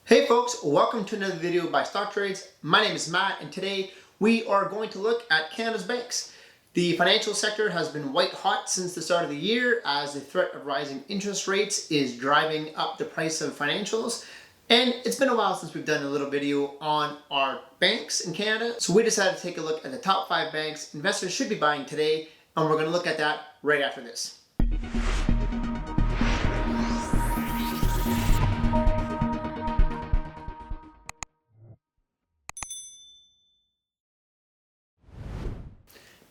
Hey folks, welcome to another video by Stocktrades. My name is Matt and today we are going to look at Canada's banks. The financial sector has been white hot since the start of the year as the threat of rising interest rates is driving up the price of financials. And it's been a while since we've done a little video on our banks in Canada. So we decided to take a look at the top 5 banks investors should be buying today, and we're going to look at that right after this.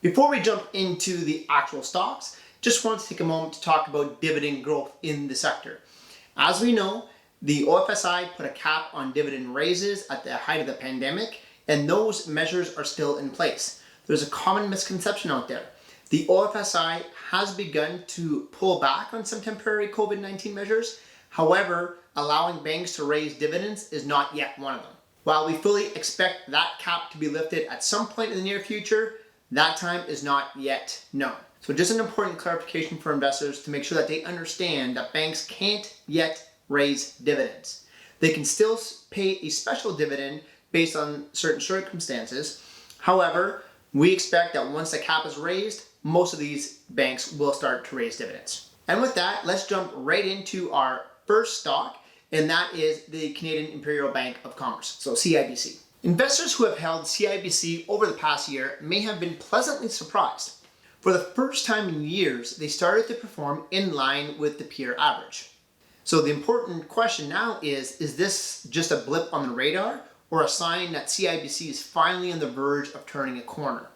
Before we jump into the actual stocks, just want to take a moment to talk about dividend growth in the sector. As we know, the OFSI put a cap on dividend raises at the height of the pandemic, and those measures are still in place. There's a common misconception out there. The OFSI has begun to pull back on some temporary COVID-19 measures. However, allowing banks to raise dividends is not yet one of them. While we fully expect that cap to be lifted at some point in the near future, that time is not yet known. So just an important clarification for investors to make sure that they understand that banks can't yet raise dividends. They can still pay a special dividend based on certain circumstances. However, we expect that once the cap is raised, most of these banks will start to raise dividends. And with that, let's jump right into our first stock, and that is the Canadian Imperial Bank of Commerce, so CIBC. Investors who have held CIBC over the past year may have been pleasantly surprised. For the first time in years, they started to perform in line with the peer average. So the important question now is this just a blip on the radar or a sign that CIBC is finally on the verge of turning a corner?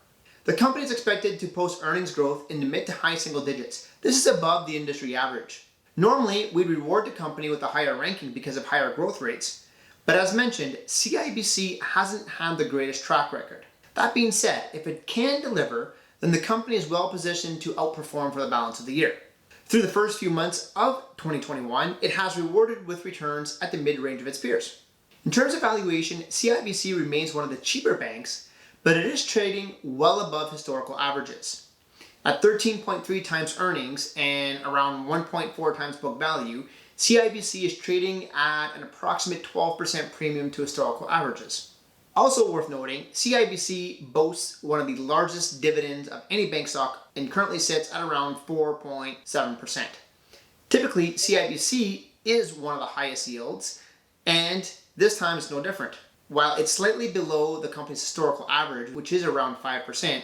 The company is expected to post earnings growth in the mid to high single digits. This is above the industry average. Normally, we'd reward the company with a higher ranking because of higher growth rates. But as mentioned, CIBC hasn't had the greatest track record. That being said, if it can deliver, then the company is well positioned to outperform for the balance of the year. Through the first few months of 2021, it has rewarded with returns at the mid-range of its peers. In terms of valuation, CIBC remains one of the cheaper banks, but it is trading well above historical averages. At 13.3 times earnings and around 1.4 times book value, CIBC is trading at an approximate 12% premium to historical averages. Also worth noting, CIBC boasts one of the largest dividends of any bank stock and currently sits at around 4.7%. Typically, CIBC is one of the highest yields, and this time it's no different. While it's slightly below the company's historical average, which is around 5%,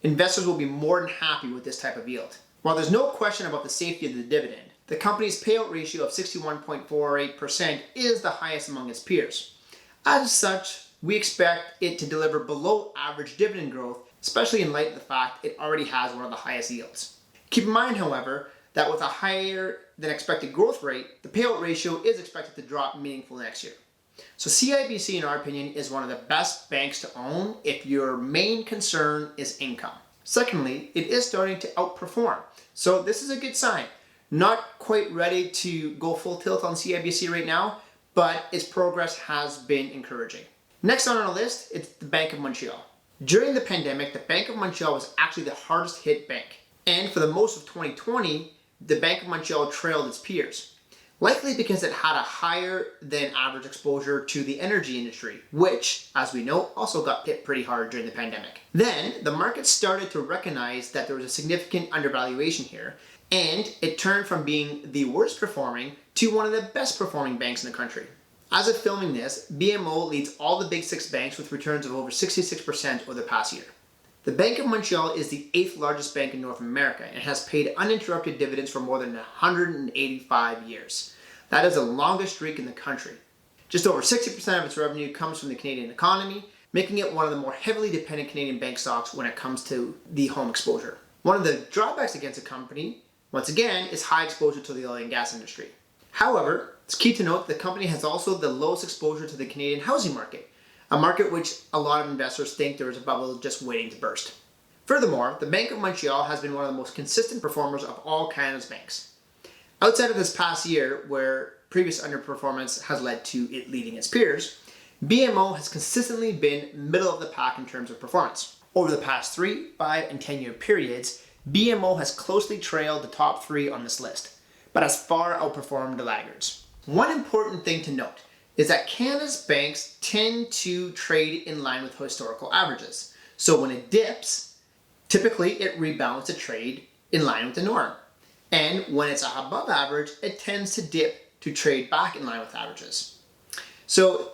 investors will be more than happy with this type of yield. While there's no question about the safety of the dividend, the company's payout ratio of 61.48% is the highest among its peers. As such, we expect it to deliver below average dividend growth, especially in light of the fact it already has one of the highest yields. Keep in mind, however, that with a higher than expected growth rate, the payout ratio is expected to drop meaningfully next year. So CIBC, in our opinion, is one of the best banks to own if your main concern is income. Secondly, it is starting to outperform. So this is a good sign. Not quite ready to go full tilt on CIBC right now, but its progress has been encouraging. Next on our list, it's the Bank of Montreal. During the pandemic, the Bank of Montreal was actually the hardest hit bank. And for the most of 2020, the Bank of Montreal trailed its peers. Likely because it had a higher than average exposure to the energy industry, which, as we know, also got hit pretty hard during the pandemic. Then, the market started to recognize that there was a significant undervaluation here, and it turned from being the worst performing to one of the best performing banks in the country. As of filming this, BMO leads all the big 6 banks with returns of over 66% over the past year. The Bank of Montreal is the 8th largest bank in North America and has paid uninterrupted dividends for more than 185 years. That is the longest streak in the country. Just over 60% of its revenue comes from the Canadian economy, making it one of the more heavily dependent Canadian bank stocks when it comes to the home exposure. One of the drawbacks against the company, once again, is high exposure to the oil and gas industry. However, it's key to note the company has also the lowest exposure to the Canadian housing market, a market which a lot of investors think there is a bubble just waiting to burst. Furthermore, the Bank of Montreal has been one of the most consistent performers of all Canada's banks. Outside of this past year, where previous underperformance has led to it leading its peers, BMO has consistently been middle of the pack in terms of performance. Over the past 3, 5, and 10-year periods, BMO has closely trailed the top 3 on this list, but has far outperformed the laggards. One important thing to note, is that Canada's banks tend to trade in line with historical averages. So when it dips, typically it rebounds to trade in line with the norm. And when it's above average, it tends to dip to trade back in line with averages. So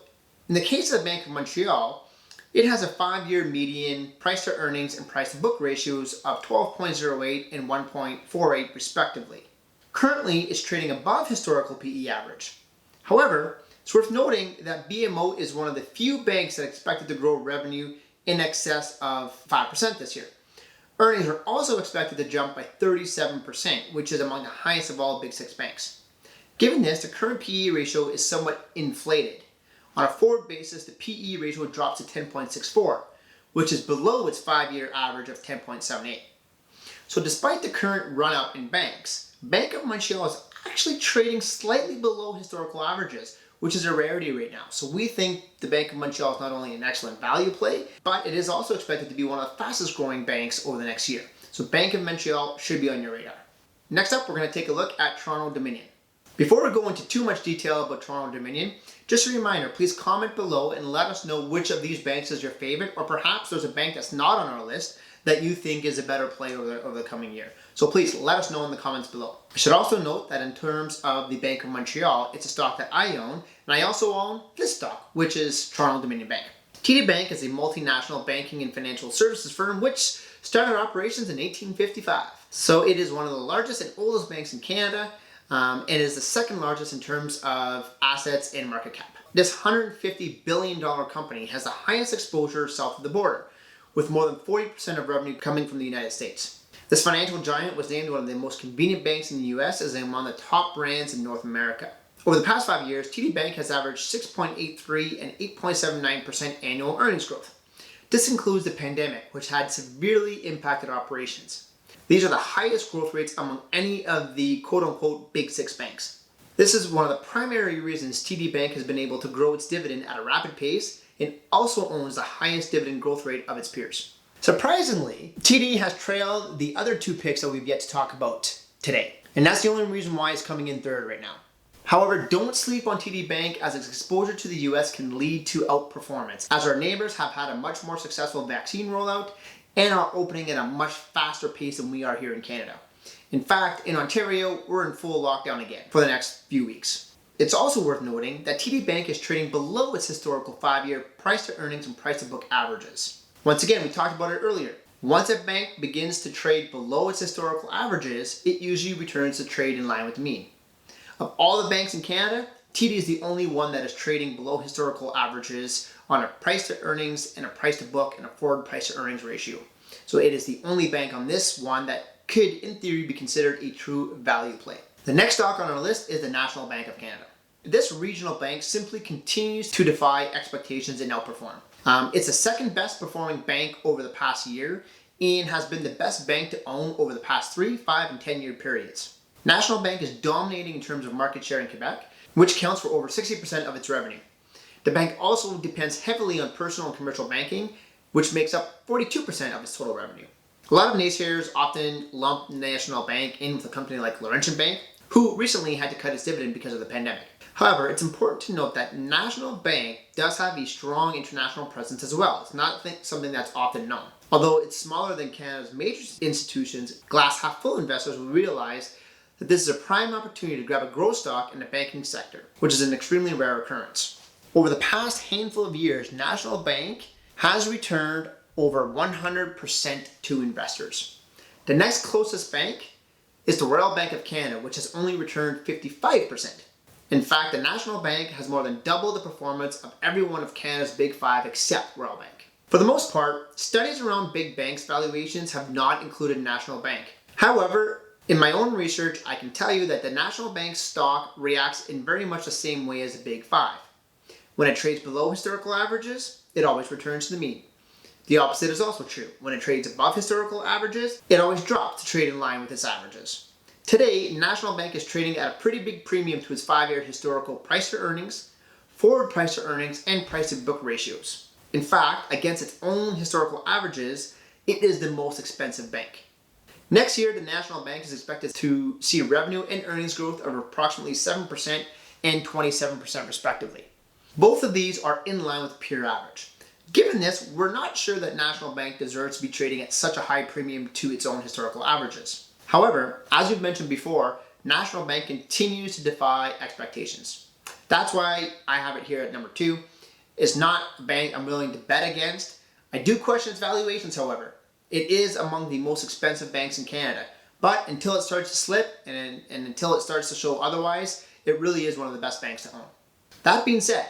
in the case of the Bank of Montreal, it has a 5-year median price to earnings and price to book ratios of 12.08 and 1.48 respectively. Currently, it's trading above historical PE average. However, it's worth noting that BMO is one of the few banks that expected to grow revenue in excess of 5% this year. Earnings are also expected to jump by 37%, which is among the highest of all Big Six banks. Given this, the current PE ratio is somewhat inflated. On a forward basis, the PE ratio drops to 10.64, which is below its 5-year average of 10.78. So despite the current run-up in banks, Bank of Montreal is actually trading slightly below historical averages, which is a rarity right now. So we think the Bank of Montreal is not only an excellent value play, but it is also expected to be one of the fastest growing banks over the next year. So Bank of Montreal should be on your radar. Next up, we're going to take a look at Toronto Dominion. Before we go into too much detail about Toronto Dominion, just a reminder, please comment below and let us know which of these banks is your favorite, or perhaps there's a bank that's not on our list that you think is a better play over the coming year. So please let us know in the comments below. I should also note that in terms of the Bank of Montreal, it's a stock that I own, and I also own this stock, which is Toronto Dominion Bank. TD Bank is a multinational banking and financial services firm which started operations in 1855. So it is one of the largest and oldest banks in Canada, and is the second largest in terms of assets and market cap. This $150 billion company has the highest exposure south of the border, with more than 40% of revenue coming from the United States. This financial giant was named one of the most convenient banks in the US as among the top brands in North America. Over the past 5 years, TD Bank has averaged 6.83 and 8.79% annual earnings growth. This includes the pandemic, which had severely impacted operations. These are the highest growth rates among any of the quote-unquote Big Six banks. This is one of the primary reasons TD Bank has been able to grow its dividend at a rapid pace and also owns the highest dividend growth rate of its peers. Surprisingly, TD has trailed the other two picks that we've yet to talk about today. And that's the only reason why it's coming in third right now. However, don't sleep on TD Bank, as its exposure to the US can lead to outperformance, as our neighbors have had a much more successful vaccine rollout and are opening at a much faster pace than we are here in Canada. In fact, in Ontario, we're in full lockdown again for the next few weeks. It's also worth noting that TD Bank is trading below its historical 5-year price to earnings and price to book averages. Once again, we talked about it earlier. Once a bank begins to trade below its historical averages, it usually returns to trade in line with the mean. Of all the banks in Canada, TD is the only one that is trading below historical averages on a price to earnings and a price to book and a forward price to earnings ratio. So it is the only bank on this one that could, in theory, be considered a true value play. The next stock on our list is the National Bank of Canada. This regional bank simply continues to defy expectations and outperform. It's the second best performing bank over the past year and has been the best bank to own over the past 3, 5, and 10-year periods. National Bank is dominating in terms of market share in Quebec, which counts for over 60% of its revenue. The bank also depends heavily on personal and commercial banking, which makes up 42% of its total revenue. A lot of naysayers often lump National Bank in with a company like Laurentian Bank, who recently had to cut its dividend because of the pandemic. However, it's important to note that National Bank does have a strong international presence as well. It's not something that's often known. Although it's smaller than Canada's major institutions, glass half full investors will realize that this is a prime opportunity to grab a growth stock in the banking sector, which is an extremely rare occurrence. Over the past handful of years, National Bank has returned over 100% to investors. The next closest bank is the Royal Bank of Canada, which has only returned 55%. In fact, the National Bank has more than double the performance of every one of Canada's Big Five except Royal Bank. For the most part, studies around big banks' valuations have not included National Bank. However, in my own research, I can tell you that the National Bank stock reacts in very much the same way as the Big Five. When it trades below historical averages, it always returns to the mean. The opposite is also true. When it trades above historical averages, it always drops to trade in line with its averages. Today, National Bank is trading at a pretty big premium to its 5-year historical price to earnings, forward price to earnings, and price to book ratios. In fact, against its own historical averages, it is the most expensive bank. Next year, the National Bank is expected to see revenue and earnings growth of approximately 7% and 27% respectively. Both of these are in line with peer average. Given this, we're not sure that National Bank deserves to be trading at such a high premium to its own historical averages. However, as we've mentioned before, National Bank continues to defy expectations. That's why I have it here at number 2. It's not a bank I'm willing to bet against. I do question its valuations, however. It is among the most expensive banks in Canada. But until it starts to slip and until it starts to show otherwise, it really is one of the best banks to own. That being said,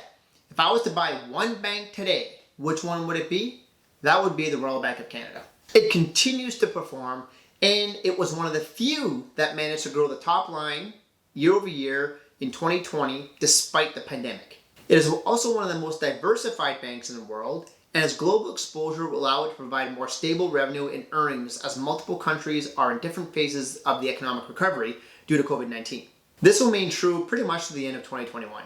if I was to buy one bank today, which one would it be? That would be the Royal Bank of Canada. It continues to perform, and it was one of the few that managed to grow the top line year over year in 2020 despite the pandemic. It is also one of the most diversified banks in the world, and its global exposure will allow it to provide more stable revenue and earnings as multiple countries are in different phases of the economic recovery due to COVID-19. This will remain true pretty much to the end of 2021.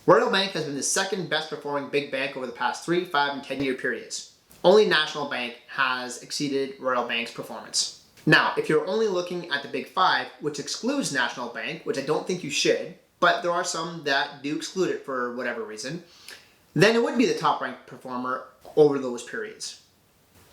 Royal Bank has been the second best performing big bank over the past 3, 5, and 10 year periods. Only National Bank has exceeded Royal Bank's performance. Now, if you're only looking at the big 5, which excludes National Bank, which I don't think you should, but there are some that do exclude it for whatever reason, then it would be the top ranked performer over those periods.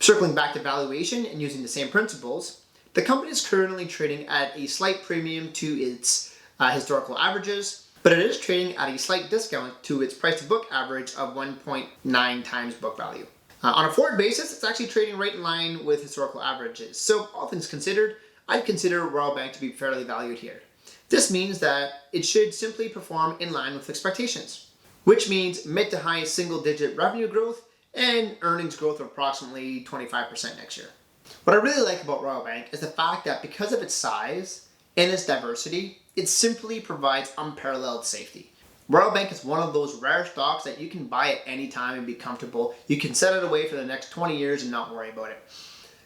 Circling back to valuation and using the same principles, the company is currently trading at a slight premium to its historical averages, but it is trading at a slight discount to its price to book average of 1.9 times book value. On a forward basis, it's actually trading right in line with historical averages. So all things considered, I'd consider Royal Bank to be fairly valued here. This means that it should simply perform in line with expectations, which means mid to high single digit revenue growth and earnings growth of approximately 25% next year. What I really like about Royal Bank is the fact that because of its size and its diversity, it simply provides unparalleled safety. Royal Bank is one of those rare stocks that you can buy at any time and be comfortable. You can set it away for the next 20 years and not worry about it.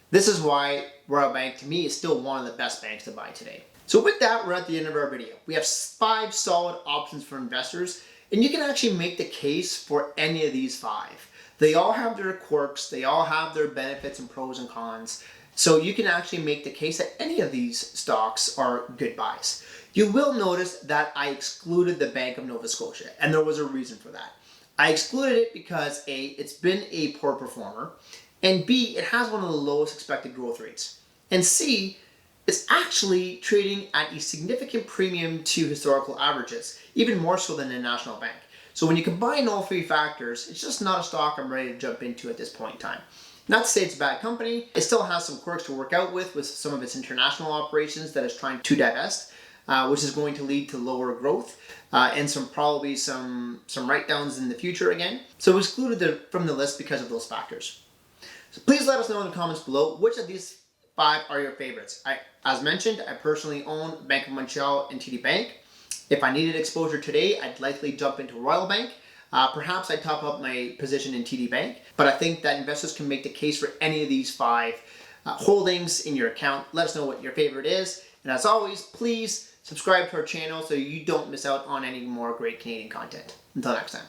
This is why Royal Bank, to me, is still one of the best banks to buy today. So with that, we're at the end of our video. We have 5 solid options for investors, and you can actually make the case for any of these 5. They all have their quirks, they all have their benefits and pros and cons. So you can actually make the case that any of these stocks are good buys. You will notice that I excluded the Bank of Nova Scotia, and there was a reason for that. I excluded it because A, it's been a poor performer, and B, it has one of the lowest expected growth rates, and C, it's actually trading at a significant premium to historical averages, even more so than a National Bank. So when you combine all 3 factors, it's just not a stock I'm ready to jump into at this point in time. Not to say it's a bad company, it still has some quirks to work out with some of its international operations that it's trying to divest, which is going to lead to lower growth and probably some write-downs in the future again. So we excluded it from the list because of those factors. So please let us know in the comments below which of these 5 are your favorites. As mentioned, I personally own Bank of Montreal and TD Bank. If I needed exposure today, I'd likely jump into Royal Bank. Perhaps I'd top up my position in TD Bank, but I think that investors can make the case for any of these 5 holdings in your account. Let us know what your favorite is. And as always, please subscribe to our channel so you don't miss out on any more great Canadian content. Until next time.